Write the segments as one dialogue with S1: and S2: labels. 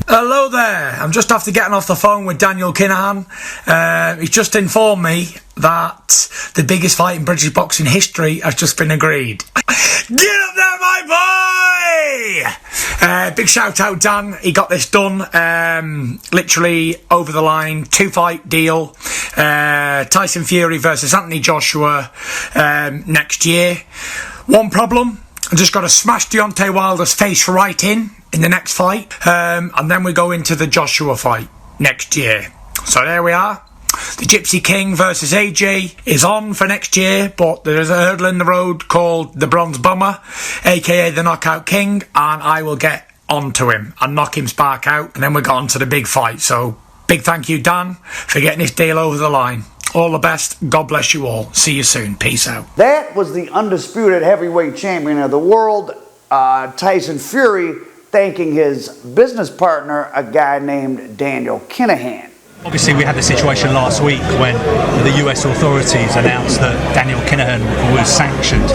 S1: Hello there, I'm just after getting off the phone with Daniel Kinahan. He's just informed me that the biggest fight in British boxing history has just been agreed. Get up there, my boy! Big shout out, Dan. He got this done, literally over the line, 2-fight deal. Tyson Fury versus Anthony Joshua next year. One problem, I just got to smash Deontay Wilder's face right in the next fight, and then we go into the Joshua fight next year. So there we are. The Gypsy King versus AJ is on for next year, but there's a hurdle in the road called the Bronze Bomber, aka the Knockout King, and I will get onto him and knock him spark out, and then we go on to the big fight. So big thank you, Dan, for getting this deal over the line. All the best. God bless you all. See you soon. Peace out.
S2: That was the undisputed heavyweight champion of the world, Tyson Fury, thanking his business partner, a guy named Daniel Kinahan.
S3: Obviously, we had the situation last week when the US authorities announced that Daniel Kinahan was sanctioned.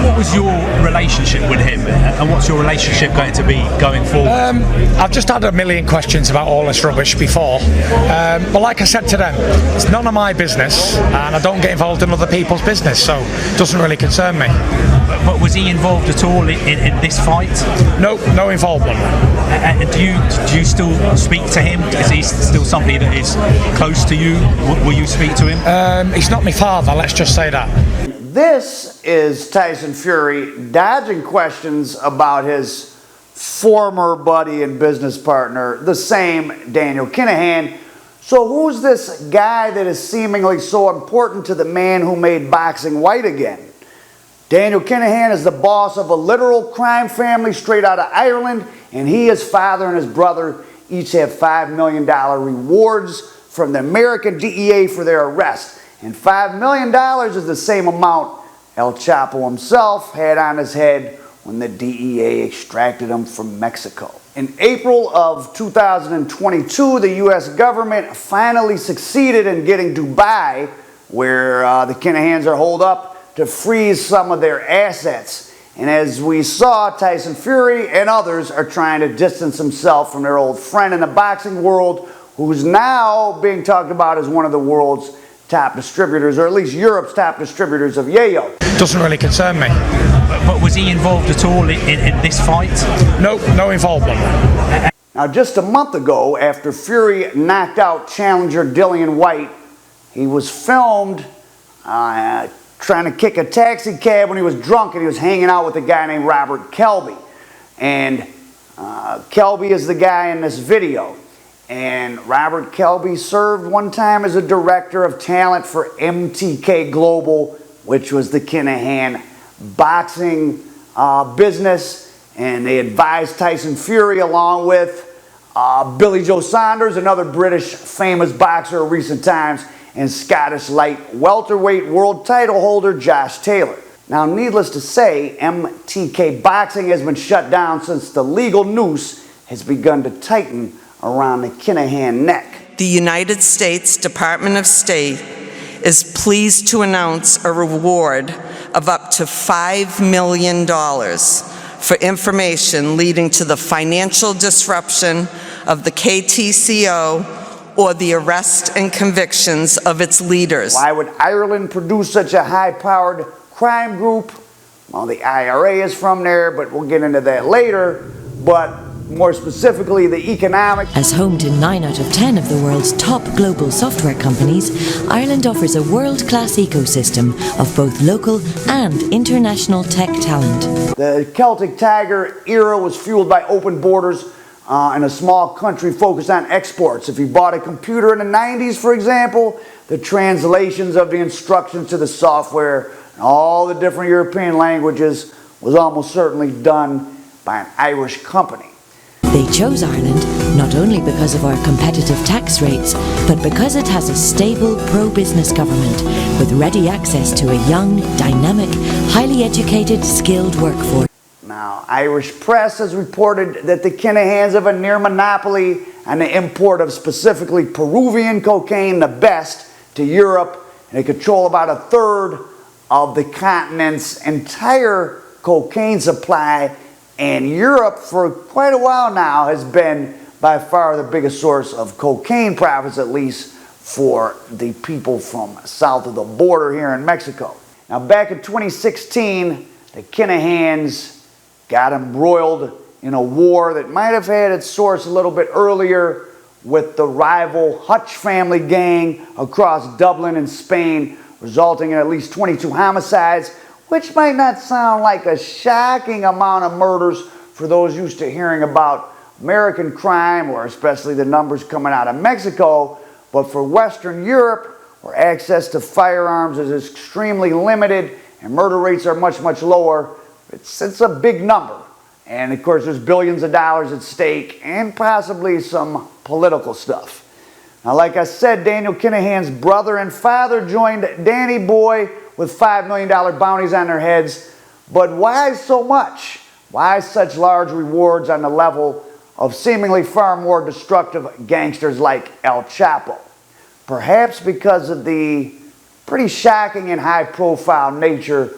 S3: What was your relationship with him, and what's your relationship going to be going forward?
S1: I've just had a million questions about all this rubbish before, but like I said to them, it's none of my business, and I don't get involved in other people's business, so it doesn't really concern me.
S3: But was he involved at all in this fight?
S1: No involvement.
S3: Do you still speak to him? Is he still somebody that is close to you? Will you speak to him?
S1: He's not my father, let's just say that.
S2: This is Tyson Fury dodging questions about his former buddy and business partner, the same Daniel Kinahan. So who's this guy that is seemingly so important to the man who made boxing white again? Daniel Kinahan is the boss of a literal crime family straight out of Ireland, and he, his father, and his brother each have $5 million rewards from the American DEA for their arrest. And $5 million is the same amount El Chapo himself had on his head when the DEA extracted him from Mexico. In April of 2022, the U.S. government finally succeeded in getting Dubai, where the Kinahans are holed up, to freeze some of their assets. And as we saw, Tyson Fury and others are trying to distance himself from their old friend in the boxing world, who's now being talked about as one of the world's top distributors, or at least Europe's top distributors of yayo.
S1: Doesn't really concern me.
S3: But was he involved at all in this fight?
S1: No involvement.
S2: Now, just a month ago, after Fury knocked out challenger Dillian White, he was filmed trying to kick a taxi cab when he was drunk, and he was hanging out with a guy named Robert Kelby. And Kelby is the guy in this video. And Robert Kelby served one time as a director of talent for MTK Global, which was the Kinahan boxing business. And they advised Tyson Fury along with Billy Joe Saunders, another British famous boxer of recent times, and Scottish light welterweight world title holder Josh Taylor. Now, needless to say, MTK Boxing has been shut down since the legal noose has begun to tighten around the Kinahan neck.
S4: The United States Department of State is pleased to announce a reward of up to $5 million for information leading to the financial disruption of the KTCO or the arrest and convictions of its leaders.
S2: Why would Ireland produce such a high-powered crime group? Well, the IRA is from there, but we'll get into that later. But more specifically, the economic...
S5: As home to 9 out of 10 of the world's top global software companies, Ireland offers a world-class ecosystem of both local and international tech talent.
S2: The Celtic Tiger era was fueled by open borders in a small country focused on exports. If you bought a computer in the 90s, for example, the translations of the instructions to the software in all the different European languages was almost certainly done by an Irish company.
S5: They chose Ireland not only because of our competitive tax rates, but because it has a stable pro-business government with ready access to a young, dynamic, highly educated, skilled workforce.
S2: Now, Irish press has reported that the Kinahans have a near monopoly on the import of specifically Peruvian cocaine, the best, to Europe. And they control about a third of the continent's entire cocaine supply. And Europe, for quite a while now, has been by far the biggest source of cocaine profits, at least for the people from south of the border here in Mexico. Now, back in 2016, the Kinahans got embroiled in a war that might have had its source a little bit earlier with the rival Hutch family gang across Dublin and Spain, resulting in at least 22 homicides, which might not sound like a shocking amount of murders for those used to hearing about American crime, or especially the numbers coming out of Mexico. But for Western Europe, where access to firearms is extremely limited and murder rates are much, much lower, it's a big number. And of course, there's billions of dollars at stake and possibly some political stuff. Now, like I said, Daniel Kinahan's brother and father joined Danny Boy with $5 million bounties on their heads. But why so much? Why such large rewards on the level of seemingly far more destructive gangsters like El Chapo? Perhaps because of the pretty shocking and high-profile nature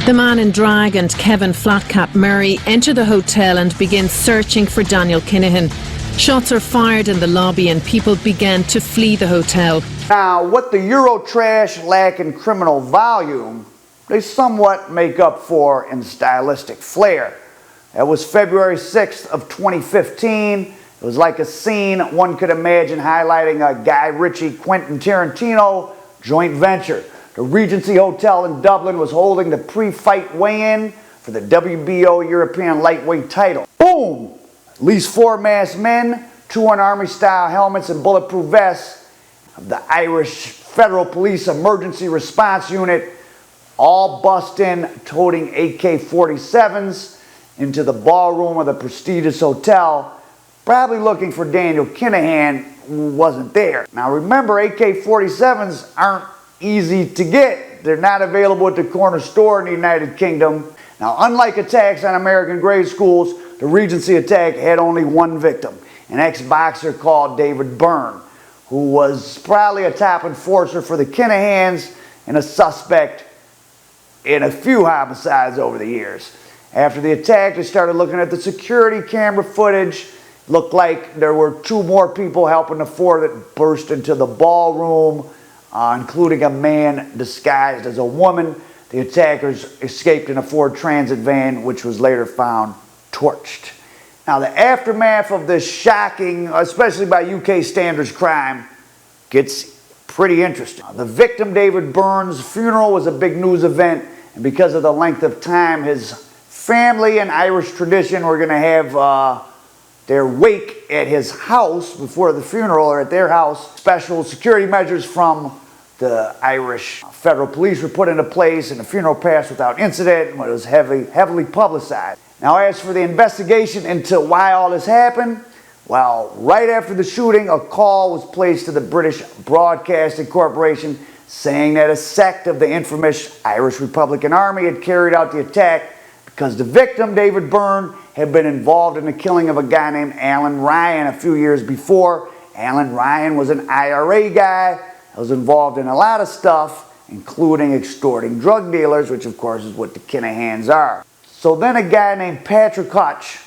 S6: The Man in Drag and Kevin Flatcap Murray enter the hotel and begin searching for Daniel Kinahan. Shots are fired in the lobby and people began to flee the hotel.
S2: Now, what the Eurotrash lack in criminal volume, they somewhat make up for in stylistic flair. That was February 6th of 2015. It was like a scene one could imagine highlighting a Guy Ritchie, Quentin Tarantino joint venture. The Regency Hotel in Dublin was holding the pre-fight weigh-in for the WBO European lightweight title. Boom! At least 4 masked men, 2 on Army-style helmets and bulletproof vests of the Irish Federal Police Emergency Response Unit all bust in toting AK-47s into the ballroom of the prestigious hotel, probably looking for Daniel Kinahan, who wasn't there. Now remember, AK-47s aren't easy to get. They're not available at the corner store in the United Kingdom. Now, unlike attacks on American grade schools, the Regency attack had only one victim, an ex-boxer called David Byrne, who was probably a top enforcer for the Kinahans and a suspect in a few homicides over the years. After the attack, they started looking at the security camera footage. Looked like there were 2 more people helping the 4 that burst into the ballroom, including a man disguised as a woman. The attackers escaped in a Ford Transit van, which was later found torched. Now, the aftermath of this shocking, especially by UK standards, crime gets pretty interesting. The victim, David Byrne's funeral was a big news event, and because of the length of time, his family and Irish tradition were going to have their wake at his house before the funeral, or at their house. Special security measures from the Irish Federal Police were put into place, and the funeral passed without incident, and it was heavily publicized. Now, as for the investigation into why all this happened, well, right after the shooting, a call was placed to the British Broadcasting Corporation saying that a sect of the infamous Irish Republican Army had carried out the attack because the victim, David Byrne, had been involved in the killing of a guy named Alan Ryan a few years before. Alan Ryan was an IRA guy. Was involved in a lot of stuff, including extorting drug dealers, which of course is what the Kinahans are. So then a guy named Patrick Hutch,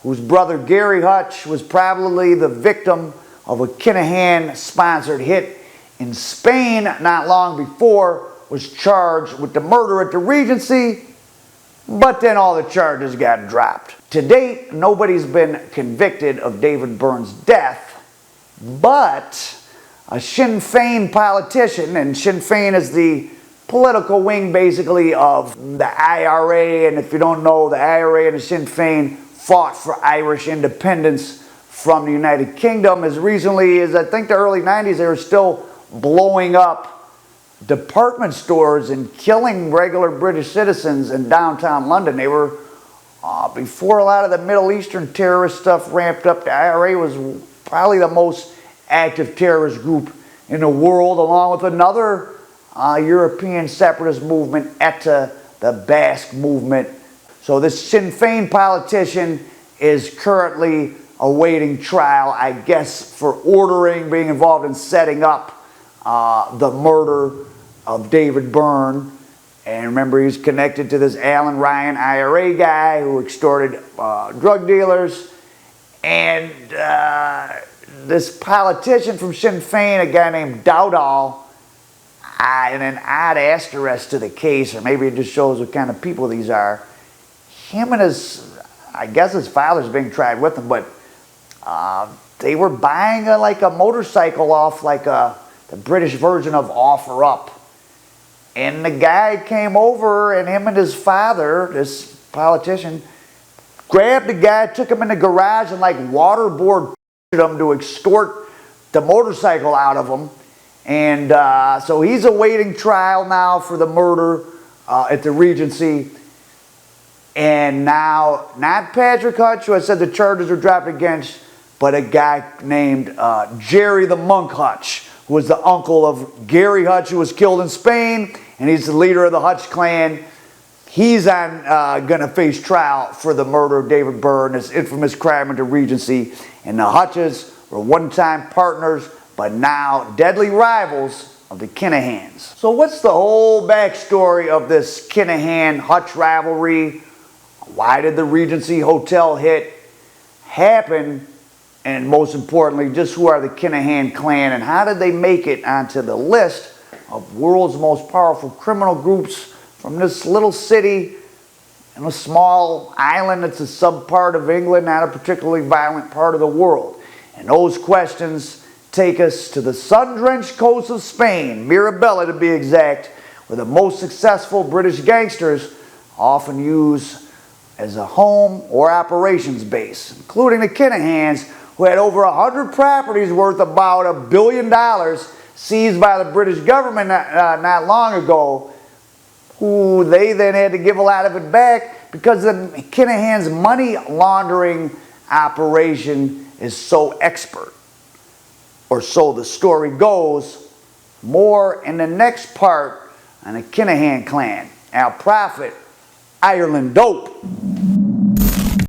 S2: whose brother Gary Hutch was probably the victim of a Kinahan-sponsored hit in Spain not long before, was charged with the murder at the Regency, but then all the charges got dropped. To date, nobody's been convicted of David Byrne's death, but a Sinn Féin politician, and Sinn Féin is the political wing basically of the IRA, and if you don't know, the IRA and the Sinn Féin fought for Irish independence from the United Kingdom. As recently as I think the early 90s, they were still blowing up department stores and killing regular British citizens in downtown London. They were, before a lot of the Middle Eastern terrorist stuff ramped up, the IRA was probably the most active terrorist group in the world, along with another European separatist movement, ETA, the Basque movement. So this Sinn Féin politician is currently awaiting trial, I guess, for being involved in setting up the murder of David Byrne. And remember, he's connected to this Alan Ryan IRA guy who extorted drug dealers. And this politician from Sinn Féin, a guy named Dowdall, and an odd asterisk to the case, or maybe it just shows what kind of people these are. Him and I guess his father's being tried with him, but they were buying like a motorcycle off the British version of Offer Up. And the guy came over, and him and his father, this politician, grabbed the guy, took him in the garage, and like waterboard him to extort the motorcycle out of him. And so he's awaiting trial now for the murder at the Regency. And now, not Patrick Hutch, who I said the charges were dropped against, but a guy named Jerry the Monk Hutch, who was the uncle of Gary Hutch, who was killed in Spain, and he's the leader of the Hutch clan. He's going to face trial for the murder of David Byrne, this infamous crime at the Regency. And the Hutches were one-time partners, but now deadly rivals of the Kinahans. So what's the whole backstory of this Kinahan-Hutch rivalry? Why did the Regency Hotel hit happen? And most importantly, just who are the Kinahan clan, and how did they make it onto the list of world's most powerful criminal groups from this little city in a small island that's a sub-part of England, not a particularly violent part of the world? And those questions take us to the sun-drenched coast of Spain, Mirabella to be exact, where the most successful British gangsters often use as a home or operations base, including the Kinahans, who had over 100 properties worth about $1 billion seized by the British government not long ago, who they then had to give a lot of it back because the Kinahans' money laundering operation is so expert. Or so the story goes. More in the next part on the Kinahan clan. Our prophet, Ireland Dope.